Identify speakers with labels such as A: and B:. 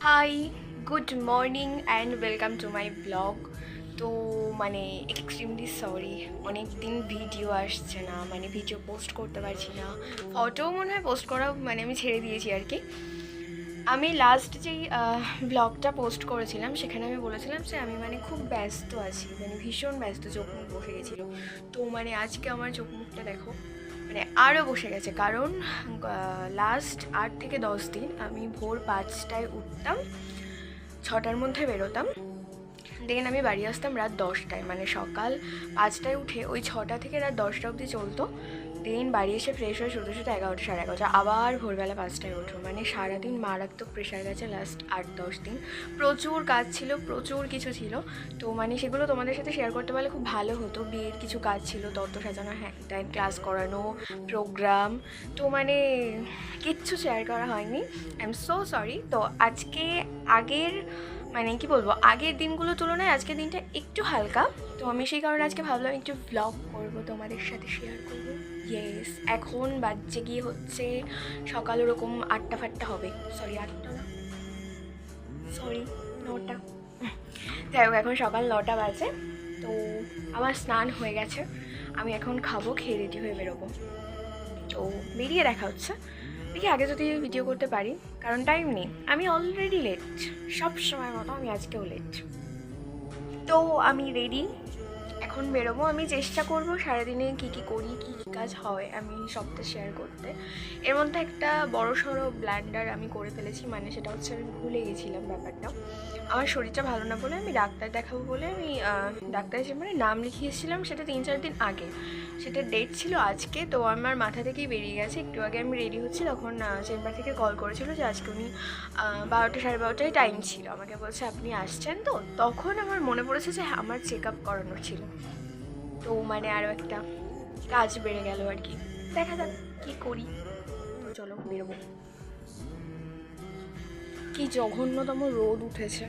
A: High, good morning and welcome to my blog. তো extremely sorry, অনেক দিন video আসছে না, ভিডিও পোস্ট করতে পারছি না। ফটোও মনে হয় পোস্ট করা আমি ছেড়ে দিয়েছি আর কি। আমি লাস্ট যেই ব্লগটা পোস্ট করেছিলাম সেখানে আমি বলেছিলাম যে আমি খুব ব্যস্ত আছি, ভীষণ ব্যস্ত, চোখ মুখ বসে গেছিলো। তো আজকে আমার চোখ মুখটা দেখো, আরও বসে গেছে। কারণ লাস্ট 8 থেকে 10 দিন আমি ভোর 5টায় উঠতাম, 6টার মধ্যে বেরোতাম, দেন আমি বাড়ি আসতাম রাত 10টায়। সকাল 5টায় উঠে ওই 6টা থেকে রাত 10টা অবধি চলতো। দেন বাড়ি এসে ফ্রেশ হয়ে শুতে শুতে 11টা, 11:30, আবার ভোরবেলা 5টায় উঠো। সারাদিন মারাত্মক প্রেশার গেছে লাস্ট 8-10 দিন। প্রচুর কাজ ছিল, প্রচুর কিছু ছিল। তো সেগুলো তোমাদের সাথে শেয়ার করতে পারলে খুব ভালো হতো। বিয়ের কিছু কাজ ছিল, তত্ত্ব সাজানো, হ্যাঁ টাইম, ক্লাস করানো, প্রোগ্রাম। তো কিচ্ছু শেয়ার করা হয়নি। I am so sorry. তো আজকে আগের কি বলবো, আগের দিনগুলোর তুলনায় আজকের দিনটা একটু হালকা। তো আমি সেই কারণে আজকে ভাবলাম একটু ভ্লগ করবো, তোমাদের সাথে শেয়ার করবো। ইয়েস, এখন বাজে গিয়ে হচ্ছে সকাল ওরকম 8টা হবে। সরি 8টা না, সরি 9টা। যাই হোক, এখন সকাল 9টা বাজে। তো আমার স্নান হয়ে গেছে, আমি এখন খাবো, খেয়ে রেডি হয়ে বেরোবো। তো বেরিয়ে দেখা হচ্ছে। দেখি আগে যদি ভিডিও করতে পারি, কারণ টাইম নেই, আমি অলরেডি লেট, সব সময় মতো আমি আজকেও লেট। তো আমি রেডি, এখন বেরোবো। আমি চেষ্টা করবো সারাদিনে কী কী করি, কী কী কাজ হয়, আমি সবটা শেয়ার করতে। এর মধ্যে একটা বড় সড়ো ব্ল্যান্ডার আমি করে ফেলেছি, সেটা হচ্ছে আমি ভুলে গেছিলাম ব্যাপারটা। আমার শরীরটা ভালো না বলে আমি ডাক্তার দেখাবো বলে আমি ডাক্তারের চেম্বারে নাম লিখিয়েছিলাম, সেটা 3-4 দিন আগে, সেটা ডেট ছিল আজকে। তো আমার মাথা থেকেই বেরিয়ে গেছে। একটু আগে আমি রেডি হচ্ছি, তখন চেম্বার থেকে কল করেছিল যে আজকে উনি 12টা 12:30টায় টাইম ছিল, আমাকে বলছে আপনি আসছেন। তো তখন আমার মনে পড়েছে যে আমার চেক আপ করানোর ছিল। তো আরও একটা কাজ বেড়ে গেল আর কি। দেখা যাক কী করি। তো চলো বেরোবো। কি জঘন্যতম রোদ উঠেছে,